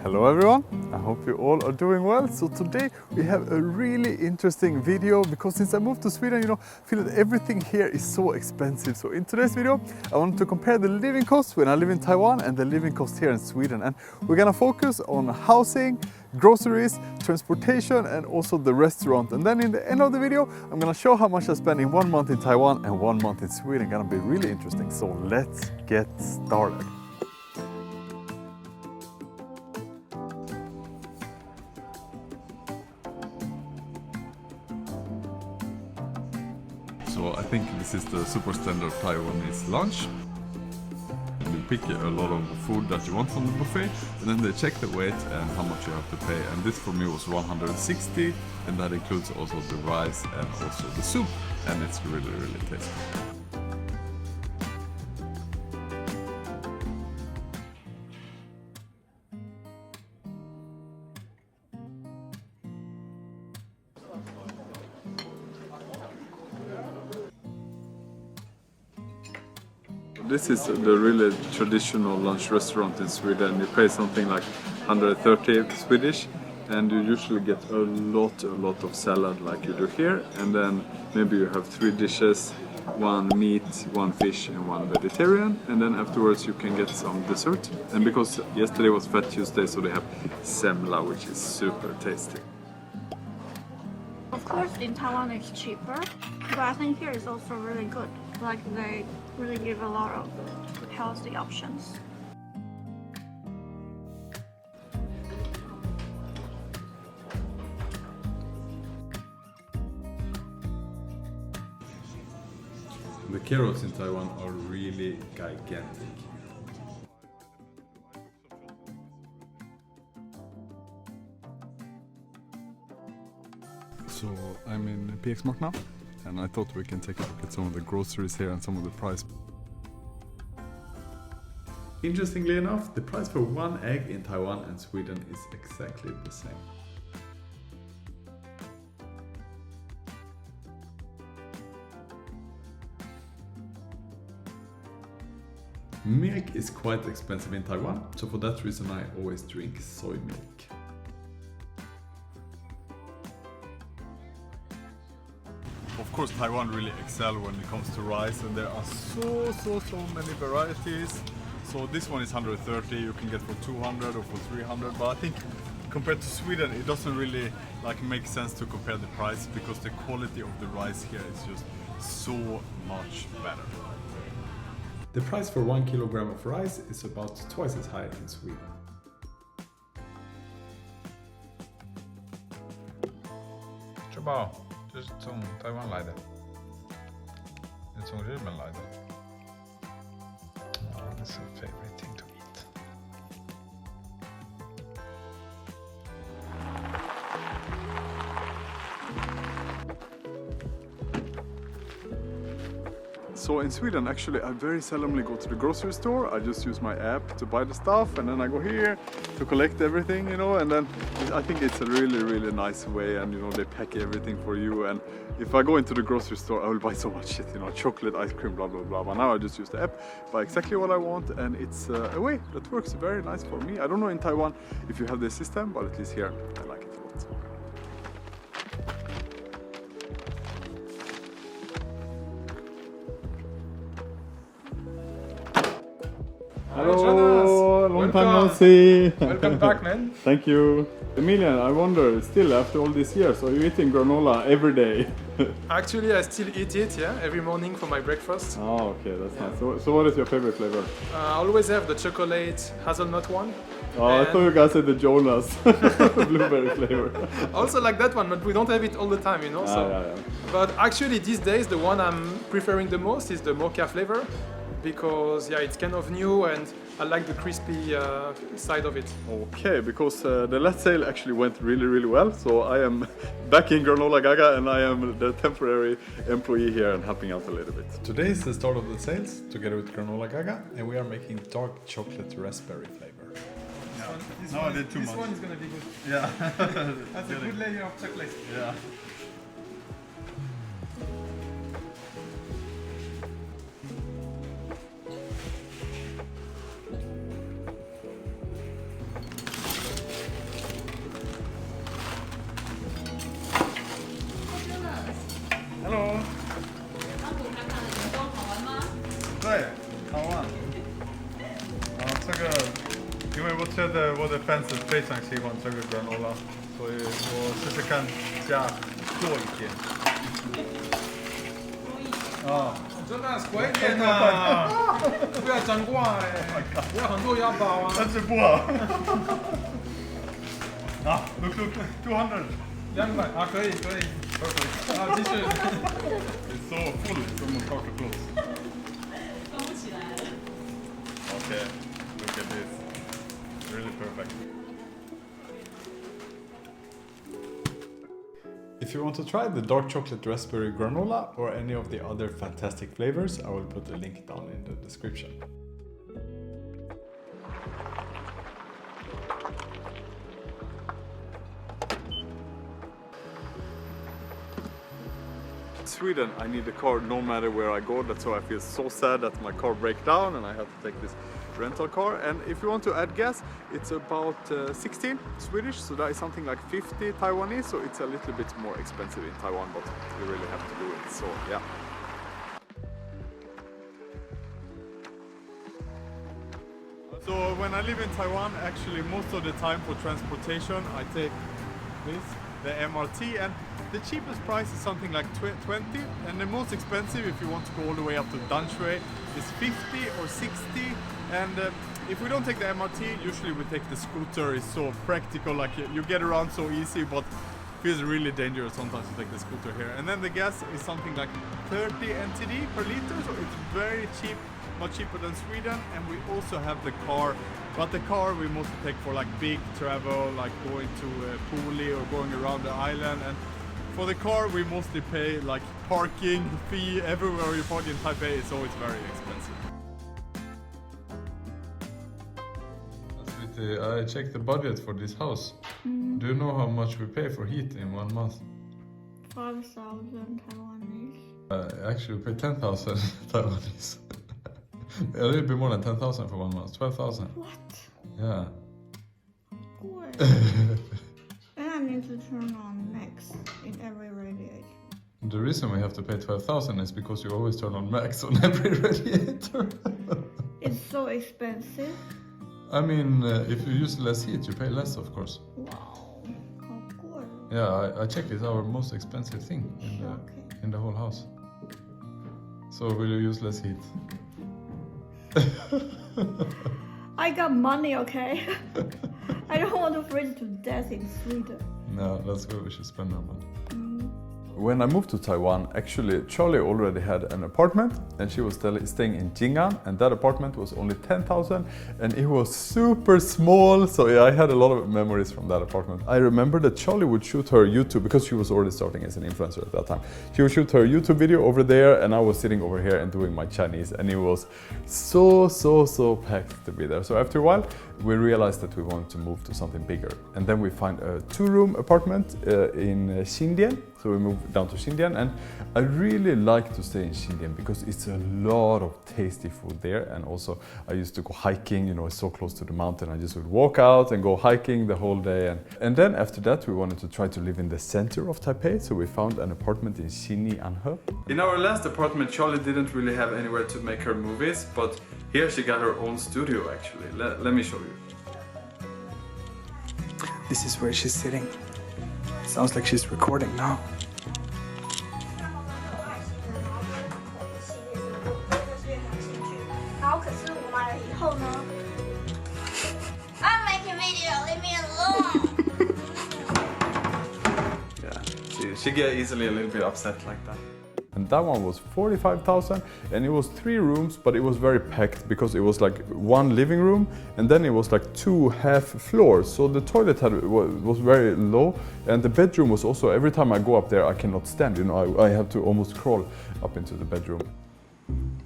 Hello everyone, I hope you all are doing well. So today we have a really interesting video because since I moved to Sweden, I feel that everything here is so expensive. So in today's video, I wanted to compare the living costs when I live in Taiwan and the living costs here in Sweden. And we're gonna focus on housing, groceries, transportation, and also the restaurant. And then in the end of the video, I'm gonna show how much I spend in 1 month in Taiwan and 1 month in Sweden. Gonna be really interesting. So let's get started. So I think this is the super standard Taiwanese lunch. And you pick a lot of food that you want from the buffet, and then they check the weight and how much you have to pay. And this for me was 160, and that includes also the rice and also the soup, and it's really, really tasty. This is the really traditional lunch restaurant in Sweden. You pay something like 130 Swedish, and you usually get a lot of salad like you do here, and then maybe you have 3 dishes, 1 meat, 1 fish and 1 vegetarian, and then afterwards you can get some dessert. And because yesterday was Fat Tuesday, so they have semla, which is super tasty. Of course, in Taiwan it's cheaper, but I think here is also really good. Like they really give a lot of healthy options. The carrots in Taiwan are really gigantic. So I'm in PX Mart now, and I thought we can take a look at some of the groceries here and some of the price. Interestingly enough, the price for 1 egg in Taiwan and Sweden is exactly the same. Milk is quite expensive in Taiwan, so for that reason I always drink soy milk. Of course, Taiwan really excel when it comes to rice, and there are so many varieties. So this one is 130, you can get for 200 or for 300, but I think compared to Sweden it doesn't really make sense to compare the price because the quality of the rice here is just so much better. The price for 1 kilogram of rice is about twice as high in Sweden. 这包这是从台湾来的，也从日本来的。Oh, that's a favorite thing to eat. So in Sweden, actually, I very seldomly go to the grocery store. I just use my app to buy the stuff, and then I go here to collect everything, and then I think it's a really nice way, and they pack everything for you. And if I go into the grocery store, I will buy so much shit, chocolate, ice cream, blah blah blah. But now I just use the app, buy exactly what I want, and it's a way that works very nice for me. I don't know in Taiwan if you have this system, but at least here I like it a lot. Hello, Jonas. Long time no see. Welcome back, man. Thank you. Emilian, I wonder, still after all these years, are you eating granola every day? Actually, I still eat it, every morning for my breakfast. Oh, okay, that's nice. So what is your favorite flavor? I always have the chocolate hazelnut one. Oh, I thought you guys said the Jonas, blueberry flavor. Also like that one, but we don't have it all the time, Yeah. But actually, these days, the one I'm preferring the most is the mocha flavor. Because it's kind of new and I like the crispy side of it. Okay, because the last sale actually went really well, so I am back in Granola Gaga and I am the temporary employee here and helping out a little bit. Today is the start of the sales together with Granola Gaga, and we are making dark chocolate raspberry flavor. This No, I did too much. This one is gonna be good. Yeah. That's a good layer of chocolate. Yeah. 对，台湾。这个，因为我觉得我的 fans 非常喜欢这个 granola， 所以我试试看加多一点。啊。Jonas， 快一点啊！不要张挂哎！我有很多腰包啊。但是不好。啊 ，look 200。200啊，可以。Perfect。啊，继续。It's so full, it's almost hard to close. 装不起来了。 Okay, look at this. Really perfect. If you want to try the dark chocolate raspberry granola or any of the other fantastic flavors, I will put a link down in the description. Sweden, I need a car no matter where I go. That's why I feel so sad that my car breaks down and I have to take this rental car. And if you want to add gas, it's about 16 Swedish, so that is something like 50 Taiwanese, so it's a little bit more expensive in Taiwan, but you really have to do it, so yeah. So when I live in Taiwan, actually most of the time for transportation I take this, the MRT, and the cheapest price is something like 20, and the most expensive, if you want to go all the way up to Danshui, is 50 or 60. And if we don't take the MRT, usually we take the scooter. It's so practical, like you get around so easy, but feels really dangerous sometimes to take the scooter here. And then the gas is something like 30 NTD per liter, so it's very cheap, much cheaper than Sweden. And we also have the car, but the car we mostly take for like big travel, like going to Puli or going around the island. And for the car we mostly pay like parking fee everywhere you park in Taipei. It's always very expensive. I checked the budget for this house. Do you know how much we pay for heat in 1 month? 5,000 Taiwanese. Actually, we pay 10,000 Taiwanese. A little bit more than 10,000 for 1 month. 12,000. What? Yeah. Good. And I need to turn on max in every radiator. The reason we have to pay 12,000 is because you always turn on max on every radiator. It's so expensive. I mean, if you use less heat, you pay less, of course. Wow, how good. Yeah, I checked. It's our most expensive thing in the whole house. So will you use less heat? I got money, okay? I don't want to freeze to death in Sweden. No, that's good. We should spend our money. When I moved to Taiwan, actually Charlie already had an apartment and she was staying in Jing'an, and that apartment was only 10,000 and it was super small, so yeah, I had a lot of memories from that apartment. I remember that Charlie would shoot her YouTube, because she was already starting as an influencer at that time. She would shoot her YouTube video over there and I was sitting over here and doing my Chinese, and it was so packed to be there. So after a while we realized that we wanted to move to something bigger, and then we find a 2-room apartment in Xindian. So we moved down to Xindian, and I really like to stay in Xindian because it's a lot of tasty food there, and also I used to go hiking, you know, it's so close to the mountain. I just would walk out and go hiking the whole day, and then after that we wanted to try to live in the center of Taipei, so we found an apartment in Xini-Anhe. In our last apartment, Charlie didn't really have anywhere to make her movies, but here she got her own studio actually. Let me show you. This is where she's sitting. Sounds like she's recording now. I'm making video, leave me alone. Yeah, she get easily a little bit upset like that. And that one was 45,000, and it was 3 rooms, but it was very packed because it was like 1 living room and then it was like 2 half floors. So the toilet was very low, and the bedroom was also, every time I go up there I cannot stand, you know, I have to almost crawl up into the bedroom.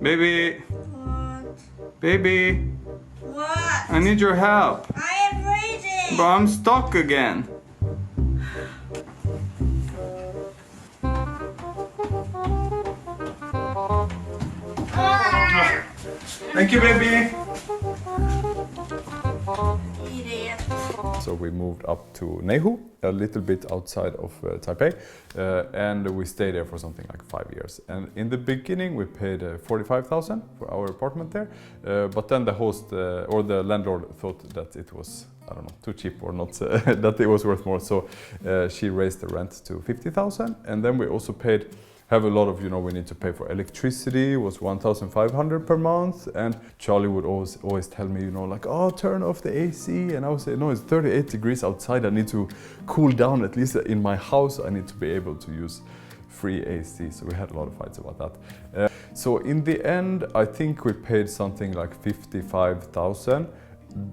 Baby! What? Baby! What? I need your help! I am freezing! But I'm stuck again! Thank you, baby. Idiot. so we moved up to Neihu, a little bit outside of Taipei, and we stayed there for something like 5 years. And in the beginning we paid 45,000 for our apartment there, but then the host or the landlord thought that it was, I don't know, too cheap or not, that it was worth more, so she raised the rent to 50,000. And then we also have a lot of, we need to pay for electricity, was 1,500 per month, and Charlie would always tell me, like, oh, turn off the AC, and I would say, no, it's 38 degrees outside, I need to cool down, at least in my house, I need to be able to use free AC, so we had a lot of fights about that. So in the end, I think we paid something like 55,000.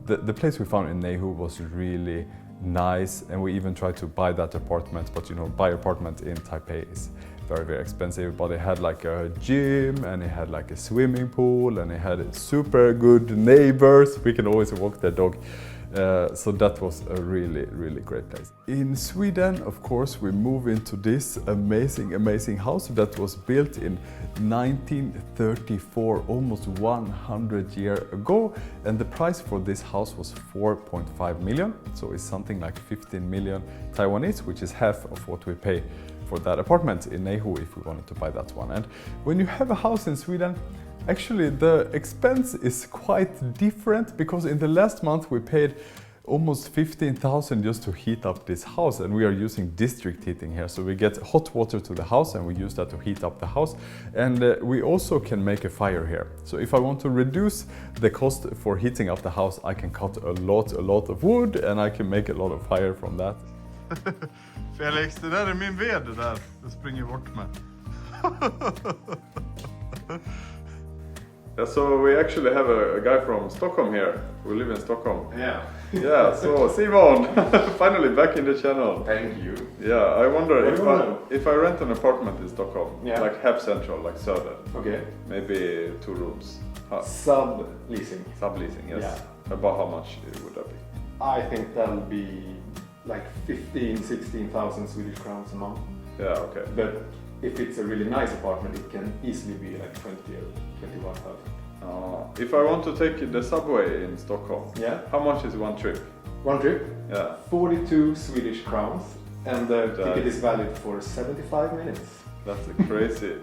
The place we found in Neihu was really nice, and we even tried to buy that apartment, but buy apartment in Taipei is very, very expensive, but it had like a gym, and it had like a swimming pool, and it had super good neighbors. We can always walk the dog. So that was a really, really great place. In Sweden, of course, we move into this amazing, amazing house that was built in 1934, almost 100 years ago. And the price for this house was 4.5 million. So it's something like 15 million Taiwanese, which is half of what we pay for that apartment in Neihu if we wanted to buy that one. And when you have a house in Sweden, actually the expense is quite different, because in the last month we paid almost 15,000 just to heat up this house, and we are using district heating here, so we get hot water to the house and we use that to heat up the house. And we also can make a fire here, so if I want to reduce the cost for heating up the house, I can cut a lot of wood, and I can make a lot of fire from that. Felix, det där är min ved, det där du springer bort med. Yeah, so we actually have a guy from Stockholm here. We live in Stockholm. Yeah. Yeah, so Simon, finally back in the channel. Thank you. Yeah, I wonder if I rent an apartment in Stockholm, like half central, like Söder. Okay. Maybe 2 rooms. Sub-leasing. Sub-leasing, yes. Yeah. About how much would that be? I think that'll be like 16,000 Swedish crowns a month. Yeah, okay. But if it's a really nice apartment, it can easily be like 20 or 21,000. If I want to take the subway in Stockholm, how much is one trip? One trip? Yeah. 42 Swedish crowns, and the ticket is valid for 75 minutes. That's a crazy,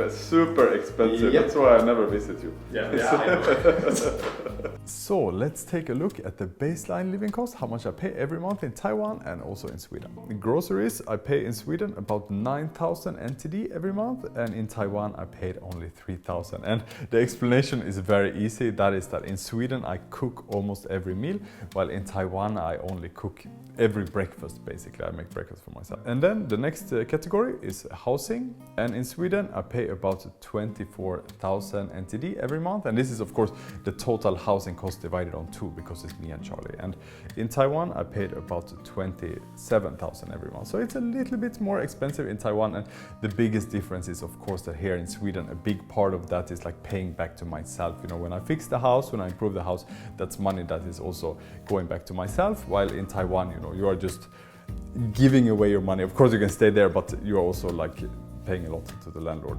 super expensive. Yep. That's why I never visit you. Yeah, I know. So let's take a look at the baseline living cost, how much I pay every month in Taiwan and also in Sweden. In groceries, I pay in Sweden about 9,000 NTD every month, and in Taiwan I paid only 3,000. And the explanation is very easy. That is that in Sweden I cook almost every meal, while in Taiwan I only cook every breakfast, basically. I make breakfast for myself. And then the next category is housing. And in Sweden I pay about 24,000 NTD every month, and this is of course the total housing cost divided on 2, because it's me and Charlie. And in Taiwan I paid about 27,000 every month, so it's a little bit more expensive in Taiwan. And the biggest difference is of course that here in Sweden a big part of that is like paying back to myself. When I fix the house, when I improve the house, that's money that is also going back to myself, while in Taiwan you are just giving away your money. Of course you can stay there, but you're also like paying a lot to the landlord,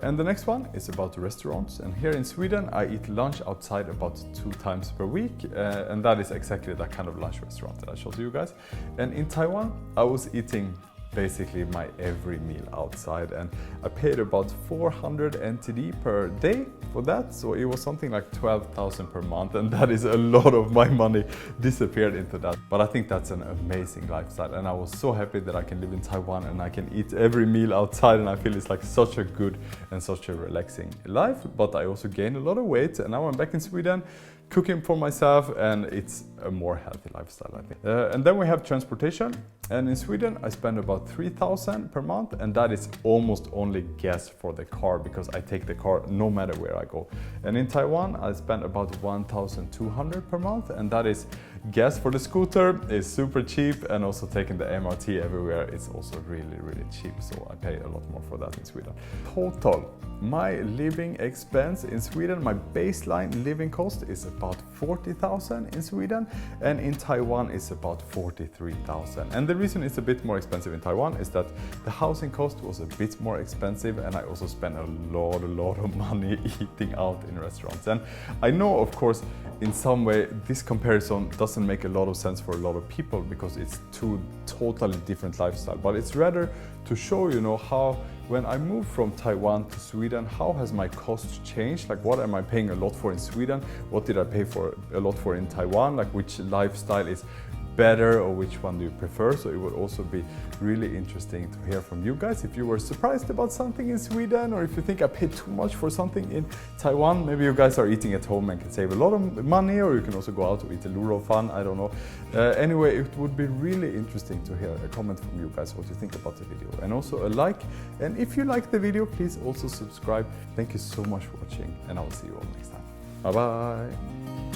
And the next one is about restaurants. And here in Sweden, I eat lunch outside about 2 times per week. And that is exactly that kind of lunch restaurant that I showed you guys. And in Taiwan, I was eating basically my every meal outside, and I paid about 400 NTD per day for that, so it was something like 12,000 per month, and that is a lot of my money disappeared into that. But I think that's an amazing lifestyle, and I was so happy that I can live in Taiwan and I can eat every meal outside, and I feel it's like such a good and such a relaxing life. But I also gained a lot of weight, and now I'm back in Sweden cooking for myself, and it's a more healthy lifestyle, I think. And then we have transportation, and in Sweden I spend about 3,000 per month, and that is almost only gas for the car, because I take the car no matter where I go. And in Taiwan I spend about 1,200 per month, and that is gas for the scooter is super cheap, and also taking the MRT everywhere is also really cheap, so I pay a lot more for that in Sweden. Total, my living expense in Sweden, my baseline living cost is about 40,000 in Sweden, and in Taiwan is about 43,000. And the reason it's a bit more expensive in Taiwan is that the housing cost was a bit more expensive, and I also spent a lot of money eating out in restaurants. And I know, of course, in some way this comparison doesn't doesn't make a lot of sense for a lot of people because it's two totally different lifestyle. But it's rather to show, you know, how when I moved from Taiwan to Sweden, how has my cost changed? Like, what am I paying a lot for in Sweden? What did I pay for a lot for in Taiwan? Like, which lifestyle is better or which one do you prefer? So it would also be really interesting to hear from you guys. If you were surprised about something in Sweden, or if you think I paid too much for something in Taiwan, maybe you guys are eating at home and can save a lot of money, or you can also go out to eat a luro fun, I don't know. Anyway, it would be really interesting to hear a comment from you guys, what you think about the video, and also a like. And if you like the video, please also subscribe. Thank you so much for watching, and I will see you all next time. Bye bye.